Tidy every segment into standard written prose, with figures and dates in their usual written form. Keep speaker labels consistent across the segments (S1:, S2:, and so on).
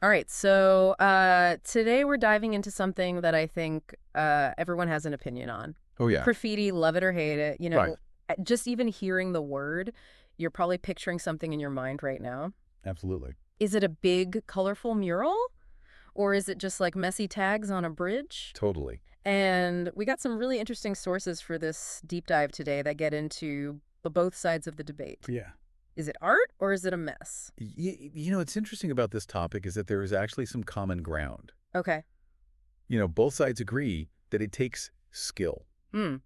S1: All right, so today we're diving into something that I think everyone has an opinion on.
S2: Oh, yeah.
S1: Graffiti, love it or hate it.
S2: Right.
S1: Just even hearing the word, you're probably picturing something in your mind right now.
S2: Absolutely.
S1: Is it a big, colorful mural? Or is it just like messy tags on a bridge?
S2: Totally.
S1: And we got some really interesting sources for this deep dive today that get into both sides of the debate.
S2: Yeah.
S1: Is it art or is it a mess?
S2: What's interesting about this topic is that there is actually some common ground.
S1: Okay.
S2: Both sides agree that it takes skill.
S1: Hmm.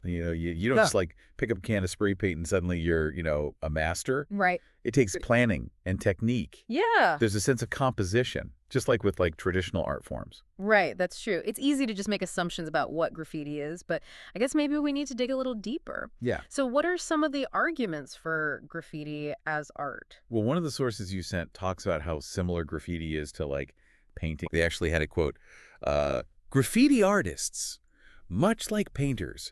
S2: You don't
S1: Yeah.
S2: just like pick up a can of spray paint and suddenly you're, a master.
S1: Right.
S2: It takes planning and technique.
S1: Yeah.
S2: There's a sense of composition, just like with like traditional art forms.
S1: Right, that's true. It's easy to just make assumptions about what graffiti is, but I guess maybe we need to dig a little deeper.
S2: Yeah.
S1: So what are some of the arguments for graffiti as art?
S2: Well, one of the sources you sent talks about how similar graffiti is to like painting. They actually had a quote, graffiti artists, much like painters,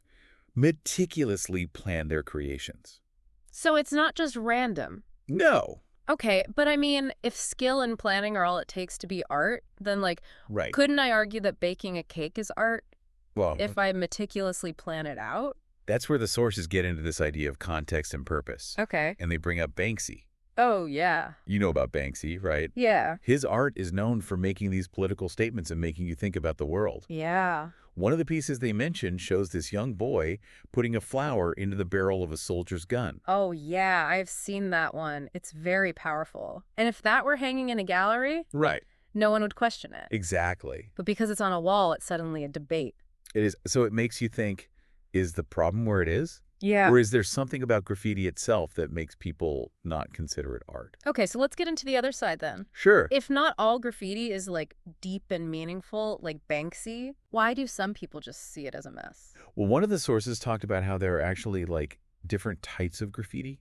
S2: meticulously plan their creations.
S1: So it's not just random.
S2: No.
S1: Okay, but I mean, if skill and planning are all it takes to be art, then
S2: Right.
S1: couldn't I argue that baking a cake is art
S2: Well,
S1: if I meticulously plan it out?
S2: that's where the sources get into this idea of context and purpose.
S1: Okay.
S2: And they bring up Banksy.
S1: Oh, yeah.
S2: You know about Banksy, right?
S1: Yeah.
S2: His art is known for making these political statements and making you think about the world.
S1: Yeah.
S2: One of the pieces they mention shows this young boy putting a flower into the barrel of a soldier's gun.
S1: Oh, yeah, I've seen that one. It's very powerful. And if that were hanging in a gallery,
S2: Right.
S1: no one would question it.
S2: Exactly.
S1: But because it's on a wall, it's suddenly a debate.
S2: It is. So it makes you think, is the problem where it is?
S1: Yeah.
S2: Or is there something about graffiti itself that makes people not consider it art?
S1: Okay, so let's get into the other side then.
S2: Sure.
S1: If not all graffiti is deep and meaningful, like Banksy, why do some people just see it as a mess?
S2: Well, one of the sources talked about how there are actually like different types of graffiti.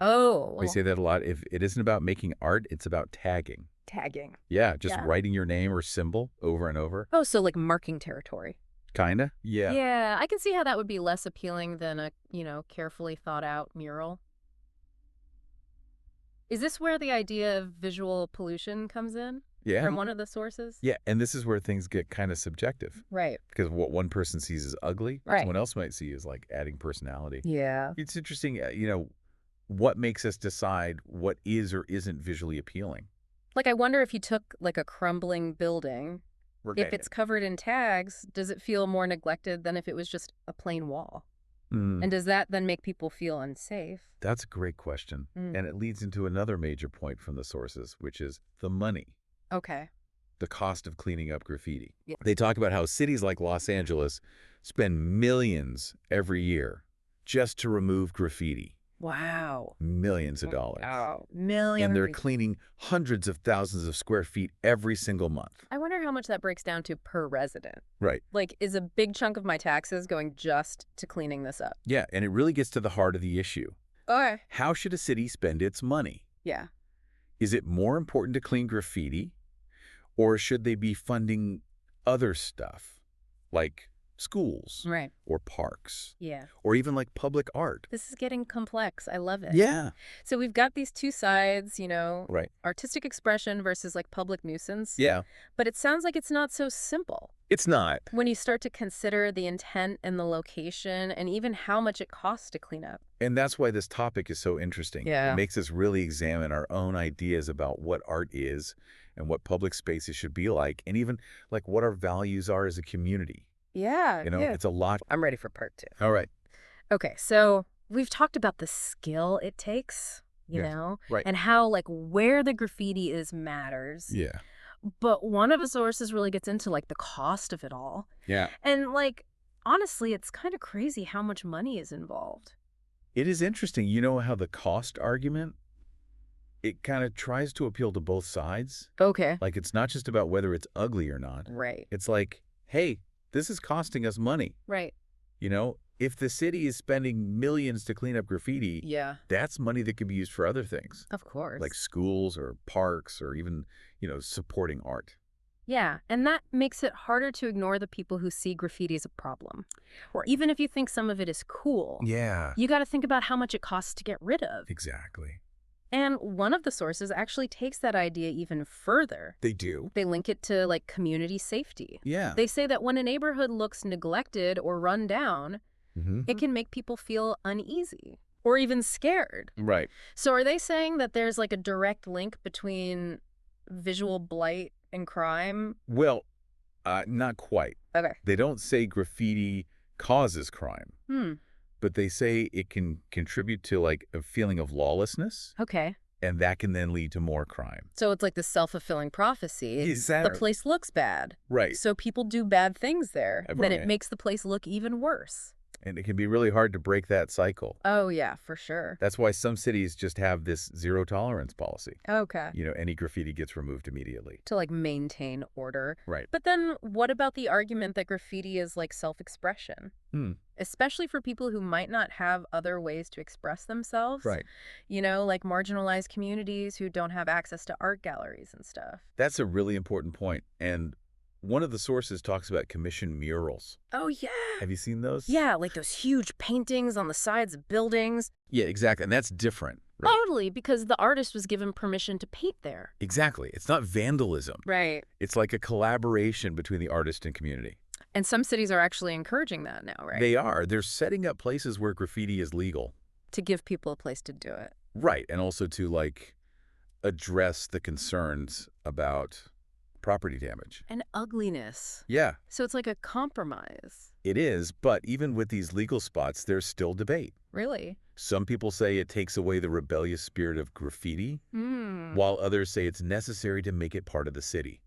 S1: Oh,
S2: We say that a lot. If it isn't about making art, it's about tagging.
S1: tagging.
S2: Yeah, just
S1: Yeah.
S2: writing your name or symbol over and over.
S1: Oh, so like marking territory.
S2: Kinda? Yeah.
S1: Yeah, I can see how that would be less appealing than a, carefully thought out mural. Is this where the idea of visual pollution comes in
S2: Yeah.
S1: from one of the sources?
S2: Yeah, and this is where things get kind of subjective.
S1: Right.
S2: Because what one person sees as ugly,
S1: Right.
S2: someone else might see as like adding personality.
S1: Yeah.
S2: It's interesting, what makes us decide what is or isn't visually appealing.
S1: I wonder if you took a crumbling building, if
S2: Right.
S1: it's covered in tags, does it feel more neglected than if it was just a plain wall?
S2: Mm,
S1: And does that then make people feel unsafe?
S2: that's a great question.
S1: Mm.
S2: And it leads into another major point from the sources, which is the money,
S1: Okay.
S2: the cost of cleaning up graffiti.
S1: Yeah.
S2: They talk about how cities like Los Angeles spend millions every year just to remove graffiti.
S1: Wow.
S2: Millions of dollars.
S1: Wow. Millions.
S2: And they're cleaning hundreds of thousands of square feet every single month.
S1: I wonder how much that breaks down to per resident.
S2: Right.
S1: Is a big chunk of my taxes going just to cleaning this up?
S2: Yeah, and it really gets to the heart of the issue.
S1: Okay.
S2: How should a city spend its money?
S1: Yeah.
S2: Is it more important to clean graffiti, or should they be funding other stuff, like schools
S1: Right.
S2: or parks,
S1: Yeah.
S2: or even like public art?
S1: This is getting complex. I love it.
S2: Yeah.
S1: So we've got these two sides,
S2: Right.
S1: artistic expression versus public nuisance.
S2: Yeah.
S1: But it sounds like it's not so simple
S2: It's not.
S1: when you start to consider the intent and the location and even how much it costs to clean up.
S2: And that's why this topic is so interesting.
S1: Yeah.
S2: It makes us really examine our own ideas about what art is and what public spaces should be like, and even like what our values are as a community.
S1: Yeah. Yeah.
S2: It's a lot.
S1: I'm ready for part 2.
S2: All right.
S1: Okay, so we've talked about the skill it takes,
S2: Yes, right.
S1: and how where the graffiti is matters.
S2: Yeah.
S1: But one of the sources really gets into the cost of it all.
S2: Yeah.
S1: And honestly, it's kind of crazy how much money is involved.
S2: It is interesting. You know how the cost argument, it kind of tries to appeal to both sides.
S1: Okay.
S2: Like, it's not just about whether it's ugly or not.
S1: Right.
S2: It's like, hey, this is costing us money.
S1: Right.
S2: If the city is spending millions to clean up graffiti,
S1: Yeah.
S2: that's money that could be used for other things,
S1: Of course.
S2: like schools or parks or even, supporting art.
S1: Yeah, and that makes it harder to ignore the people who see graffiti as a problem. Or even if you think some of it is cool,
S2: Yeah,
S1: you got to think about how much it costs to get rid of.
S2: exactly.
S1: And one of the sources actually takes that idea even further.
S2: They do?
S1: They link it to, like, community safety.
S2: Yeah.
S1: They say that when a neighborhood looks neglected or run down, it can make people feel uneasy or even scared.
S2: Right.
S1: So are they saying that there's, like, a direct link between visual blight and crime?
S2: Well, not quite.
S1: Okay.
S2: They don't say graffiti causes crime, but they say it can contribute to, like, a feeling of lawlessness,
S1: Okay.
S2: and that can then lead to more crime.
S1: So it's like the self-fulfilling prophecy.
S2: Exactly.
S1: The place looks bad.
S2: Right.
S1: So people do bad things there. Then it
S2: Right.
S1: makes the place look even worse.
S2: And it can be really hard to break that cycle.
S1: Oh, yeah, for sure.
S2: That's why some cities just have this zero tolerance policy.
S1: Okay.
S2: You know, any graffiti gets removed immediately.
S1: To, like, maintain order.
S2: Right.
S1: But then what about the argument that graffiti is like self-expression? Especially for people who might not have other ways to express themselves.
S2: Right.
S1: You know, like marginalized communities who don't have access to art galleries and stuff.
S2: That's a really important point. And one of the sources talks about commissioned murals.
S1: Oh, yeah.
S2: Have you seen those?
S1: Yeah, like those huge paintings on the sides of buildings.
S2: Yeah, exactly. And that's different. Right?
S1: Totally, because the artist was given permission to paint there.
S2: Exactly. It's not vandalism.
S1: Right.
S2: It's like a collaboration between the artist and community.
S1: And some cities are actually encouraging that now, right?
S2: They are. They're setting up places where graffiti is legal.
S1: To give people a place to do it.
S2: Right. And also to, like, address the concerns about property damage.
S1: And ugliness.
S2: Yeah,
S1: So it's like a compromise.
S2: it is. But even with these legal spots, there's still debate.
S1: Really?
S2: Some people say it takes away the rebellious spirit of graffiti, while others say it's necessary to make it part of the city.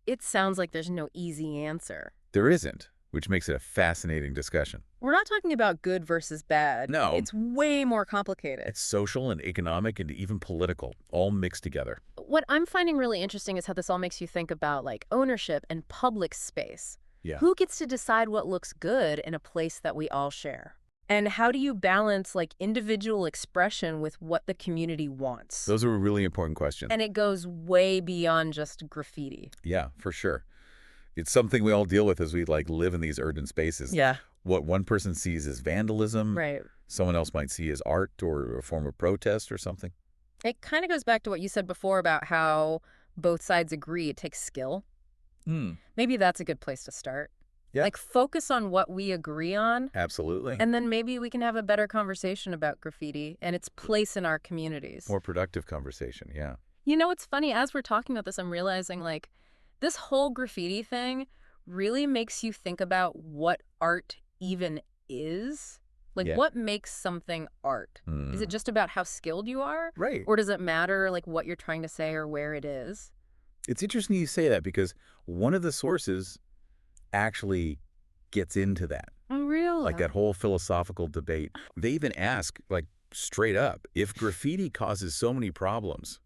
S1: It sounds like there's no easy answer.
S2: There isn't, which makes it a fascinating discussion.
S1: We're not talking about good versus bad.
S2: No.
S1: It's way more complicated.
S2: It's social and economic and even political, all mixed together.
S1: What I'm finding really interesting is how this all makes you think about, like, ownership and public space.
S2: Yeah.
S1: Who gets to decide what looks good in a place that we all share? And how do you balance, like, individual expression with what the community wants?
S2: Those are really important questions.
S1: And it goes way beyond just graffiti.
S2: Yeah, for sure. It's something we all deal with as we, like, live in these urban spaces.
S1: Yeah.
S2: What one person sees as vandalism,
S1: Right.
S2: someone else might see as art or a form of protest or something.
S1: It kind of goes back to what you said before about how both sides agree it takes skill. Maybe that's a good place to start.
S2: Yeah.
S1: Like, focus on what we agree on,
S2: Absolutely.
S1: and then maybe we can have a better conversation about graffiti and its place in our communities.
S2: More productive conversation, yeah.
S1: You know, it's funny, as we're talking about this, I'm realizing, like, this whole graffiti thing really makes you think about what art even is. Like,
S2: Yeah.
S1: what makes something art? Is it just about how skilled you are?
S2: Right.
S1: Or does it matter, like, what you're trying to say or where it is?
S2: It's interesting you say that because one of the sources actually gets into that,
S1: Oh, really?
S2: like that whole philosophical debate. They even ask, like, straight up, if graffiti causes so many problems,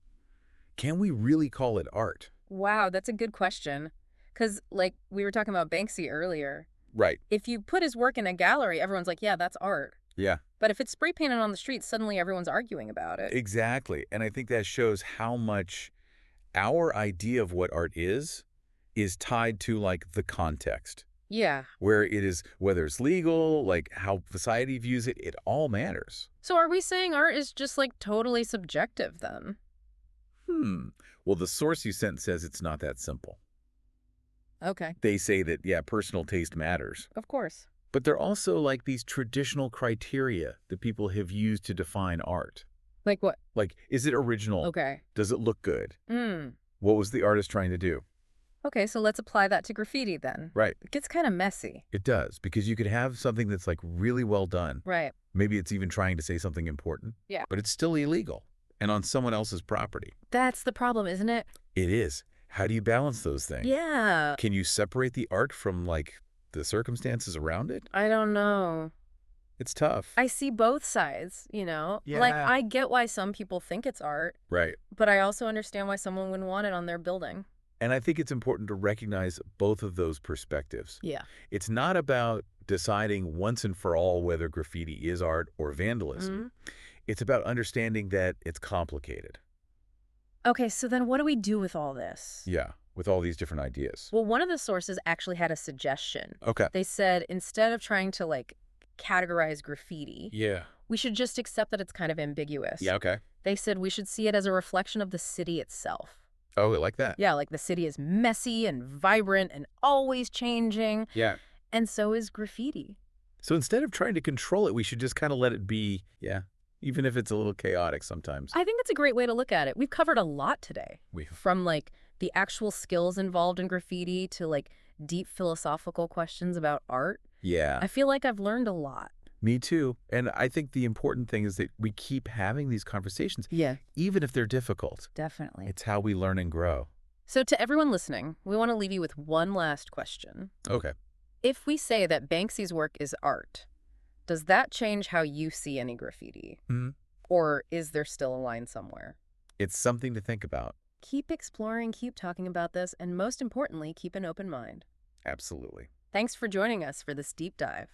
S2: can we really call it art?
S1: Wow, that's a good question. Because, like, we were talking about Banksy earlier.
S2: Right.
S1: If you put his work in a gallery, everyone's like, yeah, that's art.
S2: Yeah,
S1: But if it's spray painted on the street, suddenly everyone's arguing about it.
S2: exactly. And I think that shows how much our idea of what art is tied to, like, the context.
S1: Yeah.
S2: Where it is, whether it's legal, like how society views it, it all matters.
S1: So are we saying art is just, like, totally subjective then?
S2: Well, the source you sent says it's not that simple.
S1: Okay.
S2: They say that, yeah, personal taste matters.
S1: Of course.
S2: But they're also like these traditional criteria that people have used to define art.
S1: Like what?
S2: Like, is it original?
S1: Okay.
S2: Does it look good? What was the artist trying to do?
S1: Okay, so let's apply that to graffiti then.
S2: Right.
S1: It gets kind of messy.
S2: It does, because you could have something that's, like, really well done.
S1: Right.
S2: Maybe it's even trying to say something important.
S1: Yeah.
S2: But it's still illegal and on someone else's property.
S1: That's the problem, isn't it?
S2: It is. How do you balance those things?
S1: Yeah.
S2: Can you separate the art from, like, the circumstances around it?
S1: I don't know.
S2: It's tough.
S1: I see both sides, you know? Like,
S2: Yeah.
S1: I get why some people think it's art,
S2: Right.
S1: but I also understand why someone wouldn't want it on their building.
S2: And I think it's important to recognize both of those perspectives.
S1: Yeah.
S2: It's not about deciding once and for all whether graffiti is art or vandalism. It's about understanding that it's complicated.
S1: Okay, so then what do we do with all this?
S2: Yeah, with all these different ideas.
S1: Well, one of the sources actually had a suggestion.
S2: Okay.
S1: They said instead of trying to, like, categorize graffiti.
S2: Yeah.
S1: We should just accept that it's kind of ambiguous.
S2: Yeah, okay.
S1: They said we should see it as a reflection of the city itself.
S2: Oh, I like that.
S1: Yeah, like the city is messy and vibrant and always changing.
S2: Yeah.
S1: And so is graffiti.
S2: So instead of trying to control it, we should just kind of let it be, yeah, even if it's a little chaotic sometimes.
S1: I think that's a great way to look at it. We've covered a lot today.
S2: We've
S1: From like the actual skills involved in graffiti to like deep philosophical questions about art.
S2: Yeah,
S1: I feel like I've learned a lot.
S2: me too. And I think the important thing is that we keep having these conversations,
S1: Yeah,
S2: even if they're difficult.
S1: definitely.
S2: It's how we learn and grow.
S1: So to everyone listening, we want to leave you with one last question.
S2: Okay.
S1: If we say that Banksy's work is art, does that change how you see any graffiti?
S2: Hmm.
S1: Or is there still a line somewhere?
S2: It's something to think about.
S1: Keep exploring, keep talking about this, and most importantly, keep an open mind.
S2: Absolutely.
S1: Thanks for joining us for this deep dive.